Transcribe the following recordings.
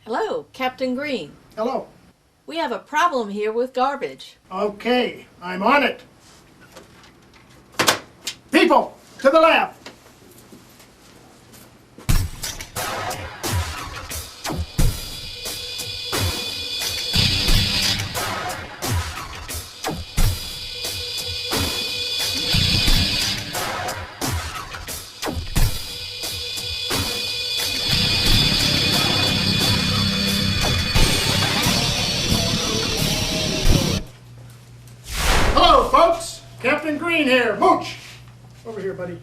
Hello, Captain Green. Hello. We have a problem here with garbage. Okay, I'm on it. People, to the lab. Hello, folks. Captain Green here. Mooch. Over here, buddy.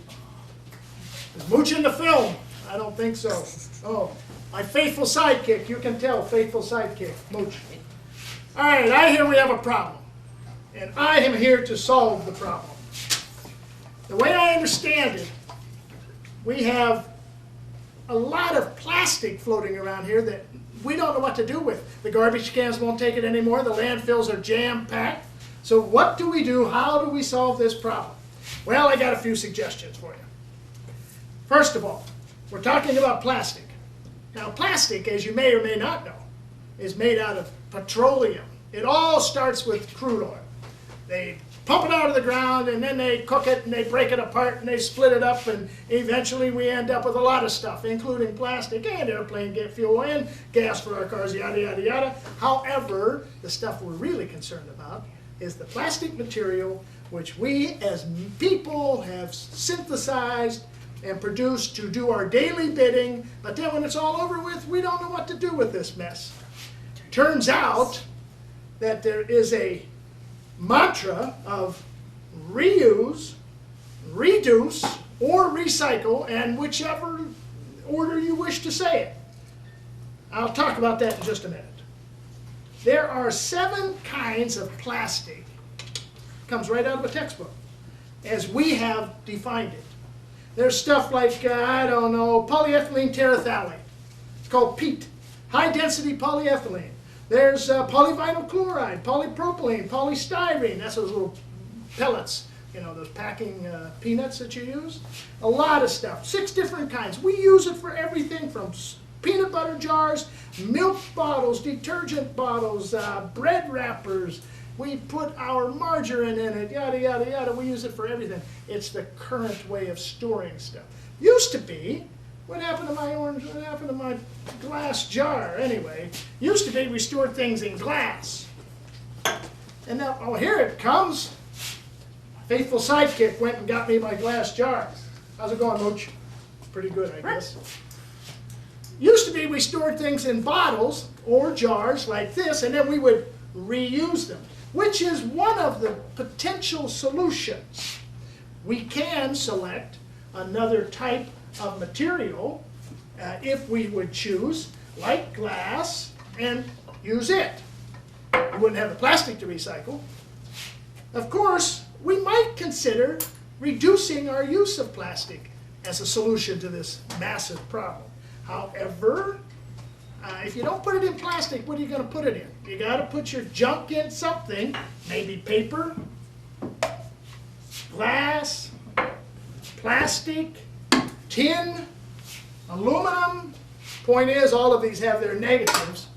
Is Mooch in the film? I don't think so. Oh, my faithful sidekick. You can tell, faithful sidekick. Mooch. All right, I hear we have a problem. And I am here to solve the problem. The way I understand it, we have a lot of plastic floating around here that we don't know what to do with. The garbage cans won't take it anymore. The landfills are jam-packed. So what do we do? How do we solve this problem? Well, I got a few suggestions for you. First of all, we're talking about plastic. Now, plastic, as you may or may not know, is made out of petroleum. It all starts with crude oil. They pump it out of the ground, and then they cook it, and they break it apart, and they split it up, and eventually we end up with a lot of stuff, including plastic and airplane fuel and gas for our cars, yada, yada, yada. However, the stuff we're really concerned about is the plastic material which we as people have synthesized and produced to do our daily bidding, but then when it's all over with, we don't know what to do with this mess. Turns out that there is a mantra of reuse, reduce, or recycle, and whichever order you wish to say it. I'll talk about that in just a minute. There are 7 kinds of plastic. Comes right out of a textbook, as we have defined it. There's stuff like, I don't know, polyethylene terephthalate. It's called PET, high-density polyethylene. There's polyvinyl chloride, polypropylene, polystyrene. That's those little pellets, you know, those packing peanuts that you use. A lot of stuff, 6 different kinds. We use it for everything from peanut butter jars, milk bottles, detergent bottles, bread wrappers. We put our margarine in it, yada, yada, yada. We use it for everything. It's the current way of storing stuff. Used to be, what happened to my orange, what happened to my glass jar? Anyway, used to be we stored things in glass. And now, oh, here it comes. Faithful sidekick went and got me my glass jar. How's it going, Mooch? Pretty good, I guess. Used to be we stored things in bottles or jars like this, and then we would reuse them, which is one of the potential solutions. We can select another type of material if we would choose, like glass, and use it. We wouldn't have the plastic to recycle. Of course, we might consider reducing our use of plastic as a solution to this massive problem. However, if you don't put it in plastic, what are you going to put it in? You got to put your junk in something, maybe paper, glass, plastic, tin, aluminum. Point is, all of these have their negatives.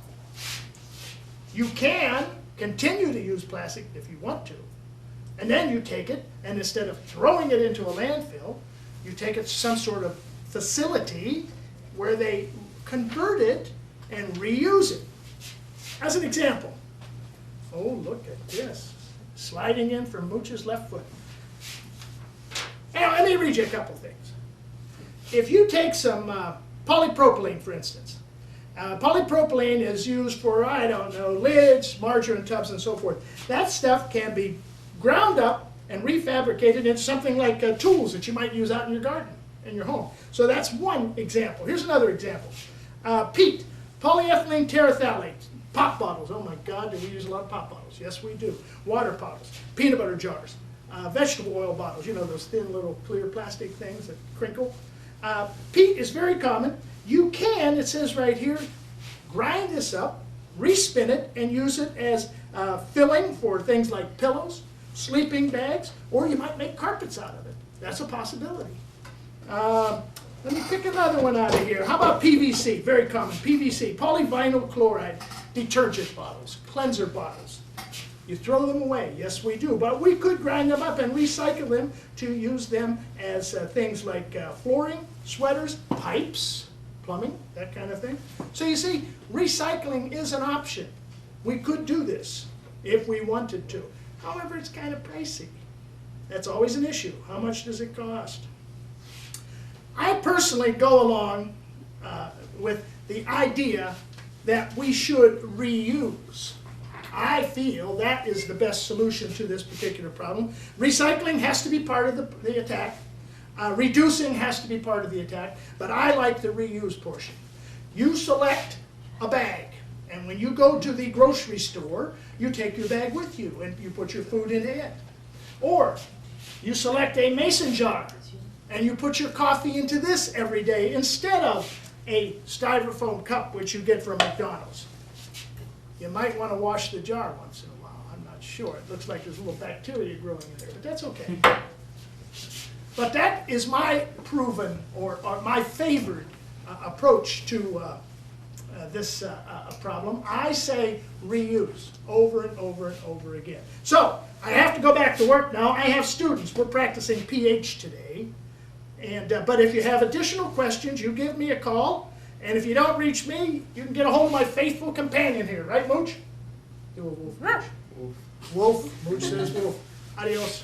You can continue to use plastic if you want to, and then you take it, and instead of throwing it into a landfill, you take it to some sort of facility where they convert it and reuse it. As an example, oh, look at this, sliding in from Mooch's left foot. Now, let me read you a couple things. If you take some polypropylene, for instance, polypropylene is used for, I don't know, lids, margarine tubs, and so forth. That stuff can be ground up and refabricated into something like tools that you might use out in your garden, in your home. So that's one example. Here's another example. PET, polyethylene terephthalate, pop bottles. Oh my God, do we use a lot of pop bottles? Yes, we do. Water bottles, peanut butter jars, vegetable oil bottles, you know, those thin little clear plastic things that crinkle. PET is very common. You can, it says right here, grind this up, respin it, and use it as filling for things like pillows, sleeping bags, or you might make carpets out of it. That's a possibility. Let me pick another one out of here. How about PVC? Very common. PVC, polyvinyl chloride, detergent bottles, cleanser bottles. You throw them away. Yes, we do. But we could grind them up and recycle them to use them as things like flooring, sweaters, pipes, plumbing, that kind of thing. So you see, recycling is an option. We could do this if we wanted to. However, it's kind of pricey. That's always an issue. How much does it cost? I personally go along with the idea that we should reuse. I feel that is the best solution to this particular problem. Recycling has to be part of the attack. Reducing has to be part of the attack, but I like the reuse portion. You select a bag, and when you go to the grocery store, you take your bag with you and you put your food into it. Or you select a mason jar, and you put your coffee into this every day instead of a styrofoam cup which you get from McDonald's. You might want to wash the jar once in a while. I'm not sure. It looks like there's a little bacteria growing in there, but that's okay. But that is my proven or my favored approach to this problem. I say reuse over and over and over again. So I have to go back to work now. I have students. We're practicing pH today. But if you have additional questions, you give me a call. And if you don't reach me, you can get a hold of my faithful companion here. Right, Mooch? Do a wolf, Mooch. Wolf. Wolf. Mooch says wolf. Adios.